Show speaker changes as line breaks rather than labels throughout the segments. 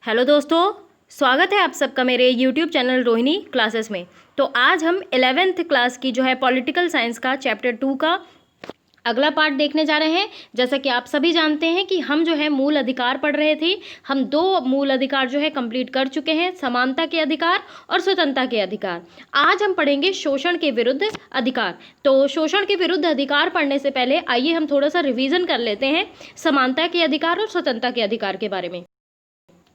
Hello दोस्तों, स्वागत है आप सबका मेरे यूट्यूब चैनल रोहिणी क्लासेस में। तो आज हम 11th क्लास की जो है पॉलिटिकल साइंस का चैप्टर 2 का अगला पार्ट देखने जा रहे हैं। जैसा कि आप सभी जानते हैं कि हम जो है मूल अधिकार पढ़ रहे थे। हम दो मूल अधिकार जो है कंप्लीट कर चुके हैं, समानता के अधिकार और स्वतंत्रता के अधिकार। आज हम पढ़ेंगे शोषण के विरुद्ध अधिकार। तो शोषण के विरुद्ध अधिकार पढ़ने से पहले आइए हम थोड़ा सा रिवीजन कर लेते हैं समानता के अधिकार और स्वतंत्रता के अधिकार के बारे में।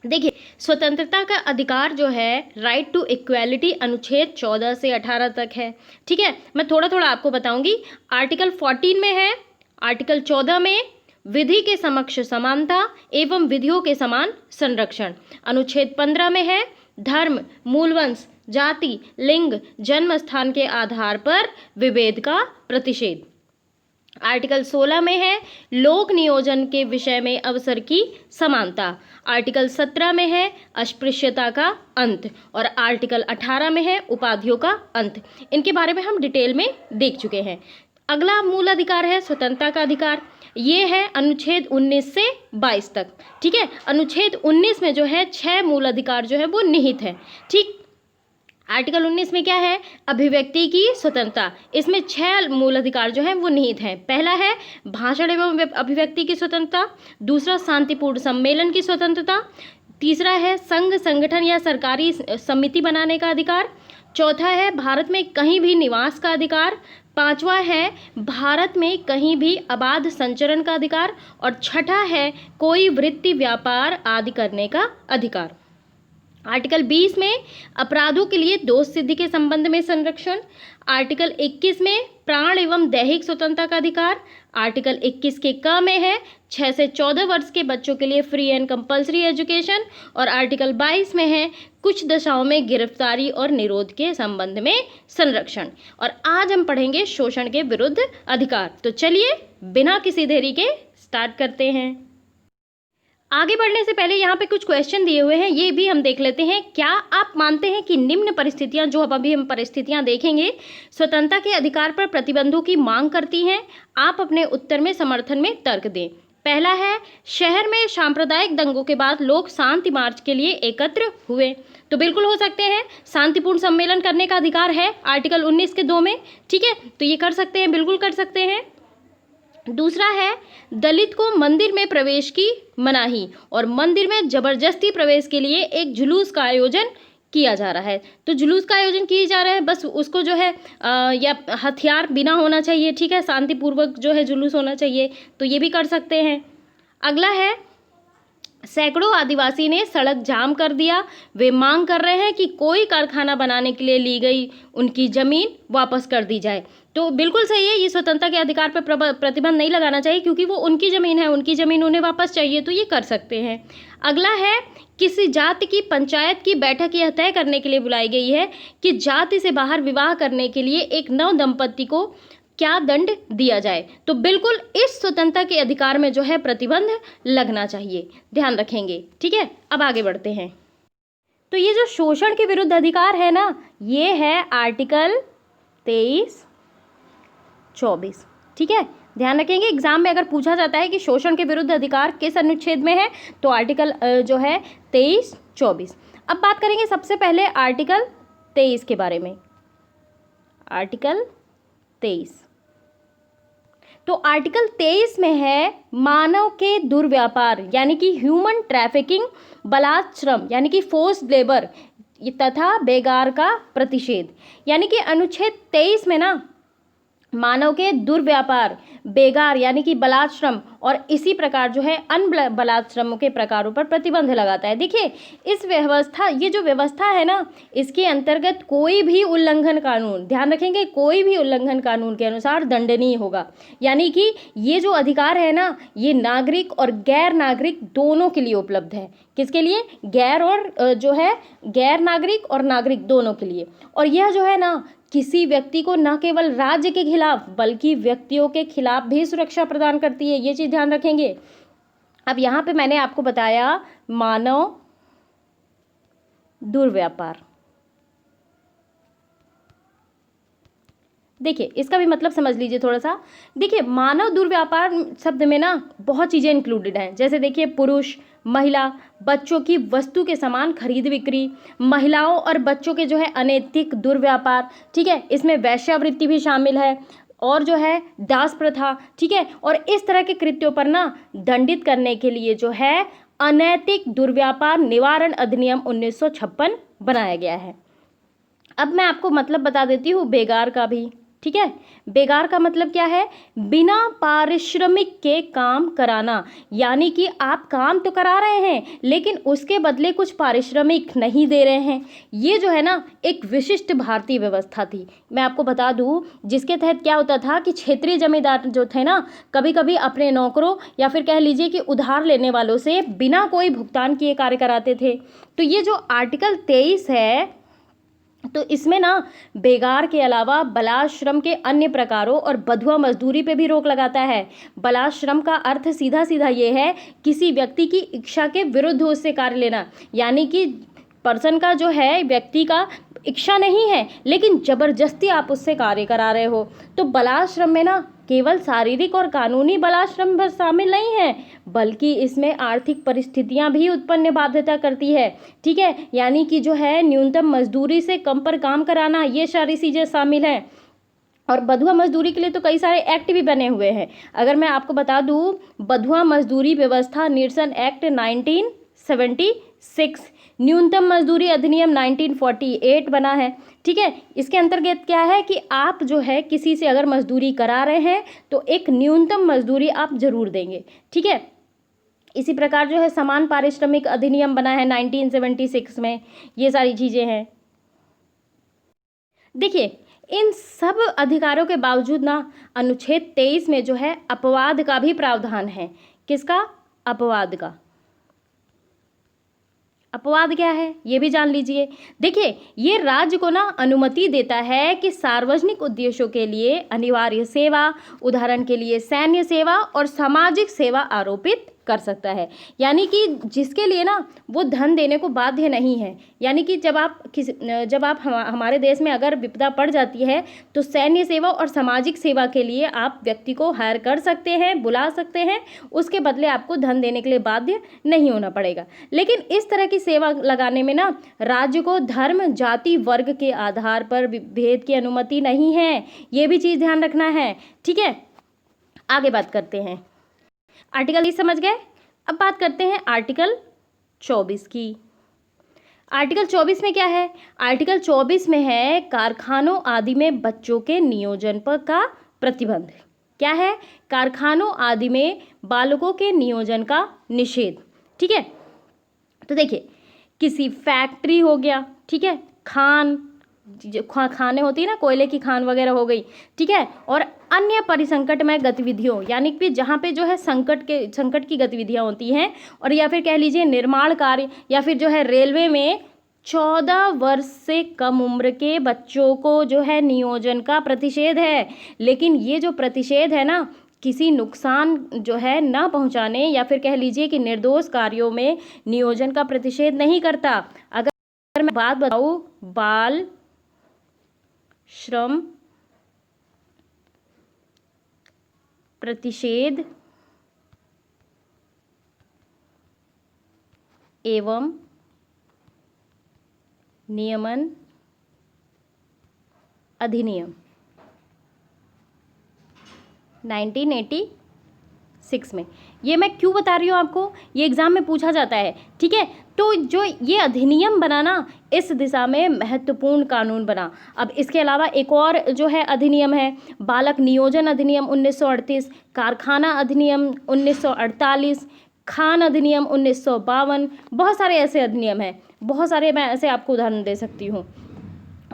देखिए, स्वतंत्रता का अधिकार जो है राइट टू इक्वालिटी अनुच्छेद 14 से 18 तक है। ठीक है, मैं थोड़ा थोड़ा आपको बताऊंगी। आर्टिकल 14 में है, आर्टिकल 14 में विधि के समक्ष समानता एवं विधियों के समान संरक्षण। अनुच्छेद 15 में है धर्म, मूलवंश, जाति, लिंग, जन्म स्थान के आधार पर विभेद का प्रतिषेध। आर्टिकल 16 में है लोक नियोजन के विषय में अवसर की समानता। आर्टिकल 17 में है अस्पृश्यता का अंत और आर्टिकल 18 में है उपाधियों का अंत। इनके बारे में हम डिटेल में देख चुके हैं। अगला मूल अधिकार है स्वतंत्रता का अधिकार। ये है अनुच्छेद 19 से 22 तक। ठीक है, अनुच्छेद 19 में जो है 6 मूल अधिकार जो है वो निहित है। ठीक, आर्टिकल 19 में क्या है? अभिव्यक्ति की स्वतंत्रता। इसमें 6 मूल अधिकार जो हैं वो निहित हैं। पहला है भाषण एवं अभिव्यक्ति की स्वतंत्रता, दूसरा शांतिपूर्ण सम्मेलन की स्वतंत्रता, तीसरा है संघ, संगठन या सरकारी समिति बनाने का अधिकार, चौथा है भारत में कहीं भी निवास का अधिकार, पांचवा है भारत में कहीं भी अबाध संचरण का अधिकार और छठा है कोई वृत्ति, व्यापार आदि करने का अधिकार। आर्टिकल 20 में अपराधों के लिए दोष सिद्धि के संबंध में संरक्षण। आर्टिकल 21 में प्राण एवं दैहिक स्वतंत्रता का अधिकार। आर्टिकल 21 के क में है 6 से 14 वर्ष के बच्चों के लिए फ्री एंड कंपल्सरी एजुकेशन और आर्टिकल 22 में है कुछ दशाओं में गिरफ्तारी और निरोध के संबंध में संरक्षण। और आज हम पढ़ेंगे शोषण के विरुद्ध अधिकार। तो चलिए बिना किसी देरी के स्टार्ट करते हैं। आगे बढ़ने से पहले यहाँ पे कुछ क्वेश्चन दिए हुए हैं, ये भी हम देख लेते हैं। क्या आप मानते हैं कि निम्न परिस्थितियाँ, जो अभी हम परिस्थितियाँ देखेंगे, स्वतंत्रता के अधिकार पर प्रतिबंधों की मांग करती हैं? आप अपने उत्तर में समर्थन में तर्क दें। पहला है शहर में सांप्रदायिक दंगों के बाद लोग शांति मार्च के लिए एकत्र हुए। तो बिल्कुल हो सकते हैं, शांतिपूर्ण सम्मेलन करने का अधिकार है आर्टिकल 19 के 2 में। ठीक है, तो ये कर सकते हैं, बिल्कुल कर सकते हैं। दूसरा है दलित को मंदिर में प्रवेश की मनाही और मंदिर में जबरदस्ती प्रवेश के लिए एक जुलूस का आयोजन किया जा रहा है। तो जुलूस का आयोजन किया जा रहा है, बस उसको जो है या हथियार बिना होना चाहिए। ठीक है, शांतिपूर्वक जो है जुलूस होना चाहिए, तो ये भी कर सकते हैं। अगला है सैकड़ों आदिवासी ने सड़क जाम कर दिया। वे मांग कर रहे हैं कि कोई कारखाना बनाने के लिए ली गई उनकी जमीन वापस कर दी जाए। तो बिल्कुल सही है, ये स्वतंत्रता के अधिकार पर प्रतिबंध नहीं लगाना चाहिए क्योंकि वो उनकी ज़मीन है, उनकी ज़मीन उन्हें वापस चाहिए, तो ये कर सकते हैं। अगला है किसी जाति की पंचायत की बैठक यह तय करने के लिए बुलाई गई है कि जाति से बाहर विवाह करने के लिए एक नव दंपति को क्या दंड दिया जाए। तो बिल्कुल इस स्वतंत्रता के अधिकार में जो है प्रतिबंध लगना चाहिए, ध्यान रखेंगे। ठीक है, अब आगे बढ़ते हैं। तो ये जो शोषण के विरुद्ध अधिकार है ना, ये है आर्टिकल 23, 24। ठीक है, ध्यान रखेंगे, एग्जाम में अगर पूछा जाता है कि शोषण के विरुद्ध अधिकार किस अनुच्छेद में है, तो आर्टिकल जो है 23, 24। अब बात करेंगे सबसे पहले आर्टिकल 23 के बारे में। आर्टिकल 23, तो आर्टिकल 23 में है मानव के दुर्व्यापार यानी कि ह्यूमन ट्रैफिकिंग, बलात्श्रम यानी कि फोर्स्ड लेबर तथा बेगार का प्रतिषेध। यानी कि अनुच्छेद 23 में ना मानव के दुर्व्यापार, बेगार यानी कि बलात्श्रम और इसी प्रकार जो है अन्य बलात्श्रमों के प्रकारों पर प्रतिबंध लगाता है। देखिए, इस व्यवस्था, ये जो व्यवस्था है ना, इसके अंतर्गत कोई भी उल्लंघन कानून, ध्यान रखेंगे, कोई भी उल्लंघन कानून के अनुसार दंडनीय होगा। यानी कि ये जो अधिकार है ना, ये नागरिक और गैर नागरिक दोनों के लिए उपलब्ध है। किसके लिए? गैर और जो है गैर नागरिक और नागरिक दोनों के लिए। और यह जो है ना किसी व्यक्ति को न केवल राज्य के खिलाफ बल्कि व्यक्तियों के खिलाफ भी सुरक्षा प्रदान करती है, ये चीज़ ध्यान रखेंगे। अब यहाँ पे मैंने आपको बताया मानव दुर्व्यापार, देखिए इसका भी मतलब समझ लीजिए थोड़ा सा। देखिए मानव दुर्व्यापार शब्द में ना बहुत चीज़ें इंक्लूडेड हैं, जैसे देखिए पुरुष, महिला, बच्चों की वस्तु के समान खरीद बिक्री, महिलाओं और बच्चों के जो है अनैतिक दुर्व्यापार, ठीक है, इसमें वेश्यावृत्ति भी शामिल है, और जो है दास प्रथा, ठीक है। और इस तरह के कृत्यों पर ना दंडित करने के लिए जो है अनैतिक दुर्व्यापार निवारण अधिनियम 1956 बनाया गया है। अब मैं आपको मतलब बता देती हूँ बेगार का भी, ठीक है। बेगार का मतलब क्या है? बिना पारिश्रमिक के काम कराना, यानी कि आप काम तो करा रहे हैं लेकिन उसके बदले कुछ पारिश्रमिक नहीं दे रहे हैं। ये जो है ना एक विशिष्ट भारतीय व्यवस्था थी। मैं आपको बता दूं जिसके तहत क्या होता था कि क्षेत्रीय जमींदार जो थे ना कभी कभी अपने नौकरों या फिर कह लीजिए कि उधार लेने वालों से बिना कोई भुगतान किए कार्य कराते थे। तो ये जो आर्टिकल 23 है तो इसमें ना बेगार के अलावा बालाश्रम के अन्य प्रकारों और बंधुआ मजदूरी पे भी रोक लगाता है। बालाश्रम का अर्थ सीधा सीधा ये है किसी व्यक्ति की इच्छा के विरुद्ध उससे कार्य लेना, यानी कि पर्सन का जो है व्यक्ति का इच्छा नहीं है लेकिन जबरदस्ती आप उससे कार्य करा रहे हो। तो बालाश्रम में ना केवल शारीरिक और कानूनी बालाश्रम बस शामिल नहीं है बल्कि इसमें आर्थिक परिस्थितियां भी उत्पन्न बाध्यता करती है, ठीक है। यानी कि जो है न्यूनतम मजदूरी से कम पर काम कराना, ये सारी चीज़ें शामिल हैं। और बंधुआ मजदूरी के लिए तो कई सारे एक्ट भी बने हुए हैं। अगर मैं आपको बता दूं बंधुआ मजदूरी व्यवस्था निरसन एक्ट 1976, न्यूनतम मजदूरी अधिनियम 1948 बना है, ठीक है। इसके अंतर्गत क्या है कि आप जो है किसी से अगर मजदूरी करा रहे हैं तो एक न्यूनतम मजदूरी आप जरूर देंगे, ठीक है। इसी प्रकार जो है समान पारिश्रमिक अधिनियम बना है 1976 में। ये सारी चीज़ें हैं। देखिए इन सब अधिकारों के बावजूद ना अनुच्छेद 23 में जो है अपवाद का भी प्रावधान है। किसका? अपवाद का। अपवाद क्या है ये भी जान लीजिए। देखिए ये राज्य को ना अनुमति देता है कि सार्वजनिक उद्देश्यों के लिए अनिवार्य सेवा, उदाहरण के लिए सैन्य सेवा और सामाजिक सेवा आरोपित कर सकता है, यानी कि जिसके लिए ना वो धन देने को बाध्य नहीं है। यानी कि जब आप हमारे देश में अगर विपदा पड़ जाती है तो सैन्य सेवा और सामाजिक सेवा के लिए आप व्यक्ति को हायर कर सकते हैं, बुला सकते हैं, उसके बदले आपको धन देने के लिए बाध्य नहीं होना पड़ेगा। लेकिन इस तरह की सेवा लगाने में ना राज्य को धर्म, जाति, वर्ग के आधार पर भेद की अनुमति नहीं है। ये भी चीज़ ध्यान रखना है, ठीक है। आगे बात करते हैं। आर्टिकल ये समझ गए। अब बात करते हैं आर्टिकल 24 की। आर्टिकल 24 में क्या है? आर्टिकल 24 में है कारखानों आदि में बच्चों के नियोजन पर का प्रतिबंध। क्या है? कारखानों आदि में बालकों के नियोजन का निषेध, ठीक है। तो देखिए किसी फैक्ट्री हो गया, ठीक है, खाने होती है ना, कोयले की खान वगैरह हो गई, ठीक है, और अन्य परिसंकटमय गतिविधियों, यानी कि जहाँ पे जो है संकट की गतिविधियाँ होती हैं, और या फिर कह लीजिए निर्माण कार्य, या फिर जो है रेलवे में 14 वर्ष से कम उम्र के बच्चों को जो है नियोजन का प्रतिषेध है। लेकिन ये जो प्रतिषेध है ना किसी नुकसान जो है ना पहुंचाने या फिर कह लीजिए कि निर्दोष कार्यों में नियोजन का प्रतिषेध नहीं करता। अगर मैं बात बताऊं बाल श्रम प्रतिषेध एवं नियमन अधिनियम 1986 में, ये मैं क्यों बता रही हूँ आपको, ये एग्ज़ाम में पूछा जाता है, ठीक है। तो जो ये अधिनियम बना ना इस दिशा में महत्वपूर्ण कानून बना। अब इसके अलावा एक और जो है अधिनियम है बालक नियोजन अधिनियम 1938, कारखाना अधिनियम 1948, खान अधिनियम 1952, बहुत सारे ऐसे अधिनियम हैं, बहुत सारे, मैं ऐसे आपको उदाहरण दे सकती हूँ।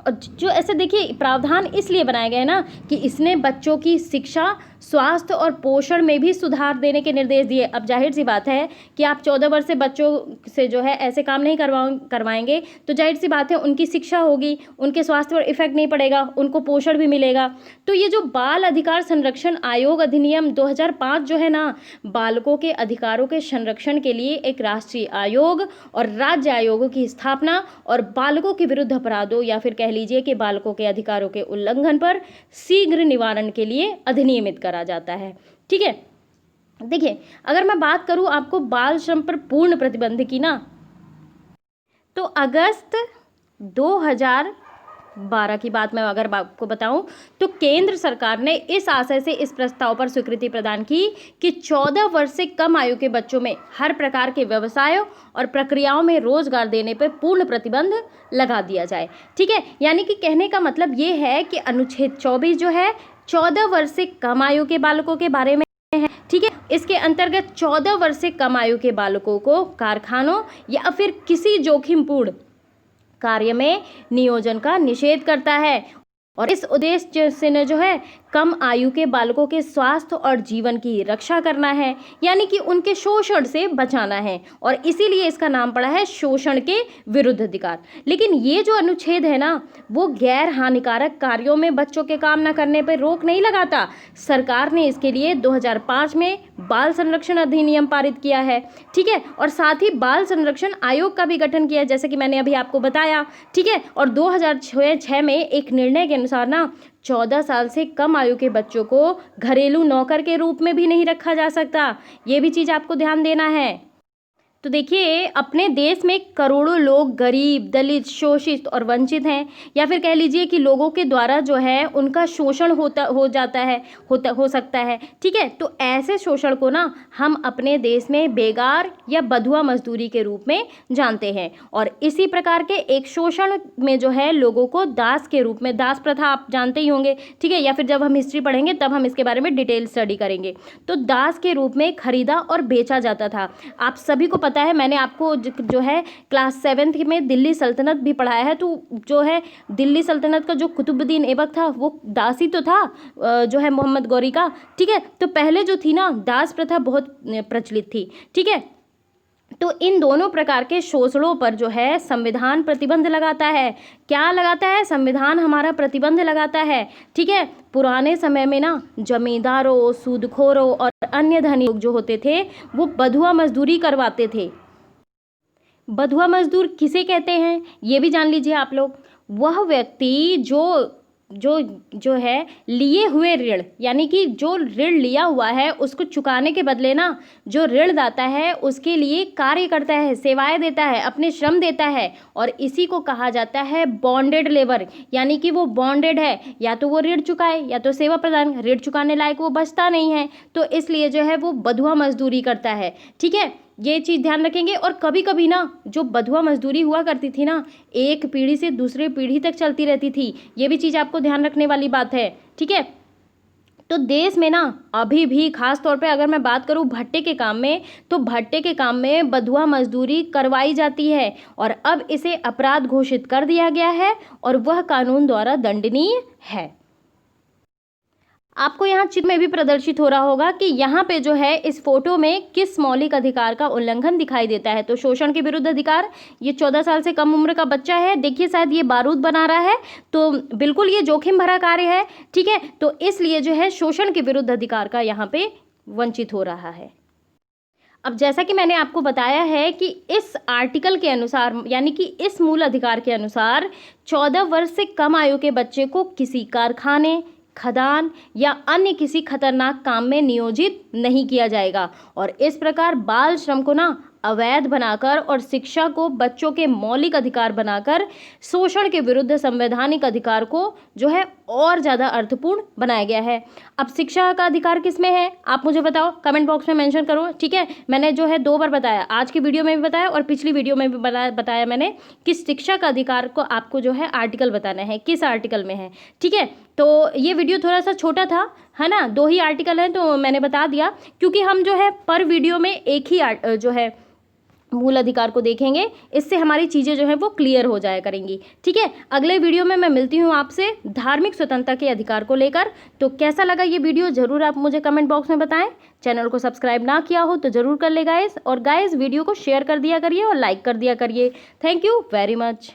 जो ऐसे देखिए प्रावधान इसलिए बनाए गए ना कि इसने बच्चों की शिक्षा, स्वास्थ्य और पोषण में भी सुधार देने के निर्देश दिए। अब जाहिर सी बात है कि आप 14 वर्ष से बच्चों से जो है ऐसे काम नहीं करवाएंगे तो जाहिर सी बात है उनकी शिक्षा होगी, उनके स्वास्थ्य पर इफेक्ट नहीं पड़ेगा, उनको पोषण भी मिलेगा। तो ये जो बाल अधिकार संरक्षण आयोग अधिनियम 2005 जो है ना, बालकों के अधिकारों के संरक्षण के लिए एक राष्ट्रीय आयोग और राज्य आयोगों की स्थापना और बालकों के विरुद्ध अपराधों या फिर कह लीजिए कि बालकों के अधिकारों के उल्लंघन पर शीघ्र निवारण के लिए अधिनियमित करा जाता है। ठीक है, देखिए अगर मैं बात करूं आपको बाल श्रम पर पूर्ण प्रतिबंध की ना, तो अगस्त 2012 की बात मैं अगर आपको बताऊं तो केंद्र सरकार ने इस आशय से इस प्रस्ताव पर स्वीकृति प्रदान की कि 14 वर्ष से कम आयु के बच्चों में हर प्रकार के व्यवसायों और प्रक्रियाओं में रोजगार देने पर पूर्ण प्रतिबंध लगा दिया जाए। ठीक है, यानी कि कहने का मतलब ये है कि अनुच्छेद 24 जो है 14 वर्ष से कम आयु के बालकों के बारे में है। ठीक है, इसके अंतर्गत 14 वर्ष से कम आयु के बालकों को कारखानों या फिर किसी जोखिमपूर्ण कार्य में नियोजन का निषेध करता है और इस उद्देश्य से न जो है कम आयु के बालकों के स्वास्थ्य और जीवन की रक्षा करना है, यानी कि उनके शोषण से बचाना है और इसीलिए इसका नाम पड़ा है शोषण के विरुद्ध अधिकार। लेकिन ये जो अनुच्छेद है ना, वो गैर हानिकारक कार्यों में बच्चों के काम न करने पर रोक नहीं लगाता। सरकार ने इसके लिए 2005 में बाल संरक्षण अधिनियम पारित किया है। ठीक है, और साथ ही बाल संरक्षण आयोग का भी गठन किया, जैसे कि मैंने अभी आपको बताया। ठीक है, और 2006 में एक निर्णय के अनुसार ना 14 साल से कम आयु के बच्चों को घरेलू नौकर के रूप में भी नहीं रखा जा सकता। ये भी चीज़ आपको ध्यान देना है। तो देखिए अपने देश में करोड़ों लोग गरीब, दलित, शोषित और वंचित हैं, या फिर कह लीजिए कि लोगों के द्वारा जो है उनका शोषण हो सकता है। ठीक है, तो ऐसे शोषण को ना हम अपने देश में बेगार या बधुआ मजदूरी के रूप में जानते हैं और इसी प्रकार के एक शोषण में जो है लोगों को दास के रूप में, दास प्रथा आप जानते ही होंगे। ठीक है, या फिर जब हम हिस्ट्री पढ़ेंगे तब हम इसके बारे में डिटेल स्टडी करेंगे। तो दास के रूप में खरीदा और बेचा जाता था। आप सभी को पता है, मैंने आपको जो है क्लास 7th में दिल्ली सल्तनत भी पढ़ाया है। तो जो है दिल्ली सल्तनत का जो कुतुबुद्दीन ऐबक था वो दासी तो था जो है मोहम्मद गौरी का। ठीक है, तो पहले जो थी ना दास प्रथा बहुत प्रचलित थी। ठीक है, तो इन दोनों प्रकार के शोषणों पर जो है संविधान प्रतिबंध लगाता है। क्या लगाता है? संविधान हमारा प्रतिबंध लगाता है। ठीक है, पुराने समय में ना जमींदारों, सूदखोरों और अन्य धनी लोग जो होते थे वो बधुआ मजदूरी करवाते थे। बधुआ मजदूर किसे कहते हैं ये भी जान लीजिए आप लोग। वह व्यक्ति जो है लिए हुए ऋण, यानी कि जो ऋण लिया हुआ है उसको चुकाने के बदले ना जो ऋणदाता है उसके लिए कार्य करता है, सेवाएं देता है, अपने श्रम देता है और इसी को कहा जाता है बॉन्डेड लेबर। यानी कि वो बॉन्डेड है, या तो वो ऋण चुकाए या तो सेवा प्रदान, ऋण चुकाने लायक वो बचता नहीं है, तो इसलिए जो है वो बधुआ मजदूरी करता है। ठीक है, ये चीज़ ध्यान रखेंगे। और कभी कभी ना जो बधुआ मजदूरी हुआ करती थी ना एक पीढ़ी से दूसरे पीढ़ी तक चलती रहती थी। ये भी चीज़ आपको ध्यान रखने वाली बात है। ठीक है, तो देश में ना अभी भी खास तौर पे अगर मैं बात करूँ भट्टे के काम में, तो भट्टे के काम में बधुआ मजदूरी करवाई जाती है और अब इसे अपराध घोषित कर दिया गया है और वह कानून द्वारा दंडनीय है। आपको यहाँ चित्र में भी प्रदर्शित हो रहा होगा कि यहाँ पे जो है इस फोटो में किस मौलिक अधिकार का उल्लंघन दिखाई देता है। तो शोषण के विरुद्ध अधिकार, ये 14 साल से कम उम्र का बच्चा है, देखिए शायद ये बारूद बना रहा है, तो बिल्कुल ये जोखिम भरा कार्य है। ठीक है, तो इसलिए जो है शोषण के विरुद्ध अधिकार का यहाँ पे वंचित हो रहा है। अब जैसा कि मैंने आपको बताया है कि इस आर्टिकल के अनुसार, यानी कि इस मूल अधिकार के अनुसार 14 वर्ष से कम आयु के बच्चे को किसी कारखाने, खदान या अन्य किसी खतरनाक काम में नियोजित नहीं किया जाएगा और इस प्रकार बाल श्रम को ना अवैध बनाकर और शिक्षा को बच्चों के मौलिक अधिकार बनाकर शोषण के विरुद्ध संवैधानिक अधिकार को जो है और ज़्यादा अर्थपूर्ण बनाया गया है। अब शिक्षा का अधिकार किसमें है आप मुझे बताओ, कमेंट बॉक्स में मेंशन करो। ठीक है, मैंने जो है 2 बार बताया, आज की वीडियो में भी बताया और पिछली वीडियो में भी बताया मैंने कि शिक्षा का अधिकार को आपको जो है आर्टिकल बताना है, किस आर्टिकल में है। ठीक है, तो ये वीडियो थोड़ा सा छोटा था, है ना, 2 ही आर्टिकल हैं तो मैंने बता दिया, क्योंकि हम जो है पर वीडियो में एक ही जो है मूल अधिकार को देखेंगे, इससे हमारी चीज़ें जो है वो क्लियर हो जाया करेंगी। ठीक है, अगले वीडियो में मैं मिलती हूँ आपसे धार्मिक स्वतंत्रता के अधिकार को लेकर। तो कैसा लगा ये वीडियो ज़रूर आप मुझे कमेंट बॉक्स में बताएं। चैनल को सब्सक्राइब ना किया हो तो ज़रूर कर ले गाइस, और गाइस वीडियो को शेयर कर दिया करिए और लाइक कर दिया करिए। Thank you very much.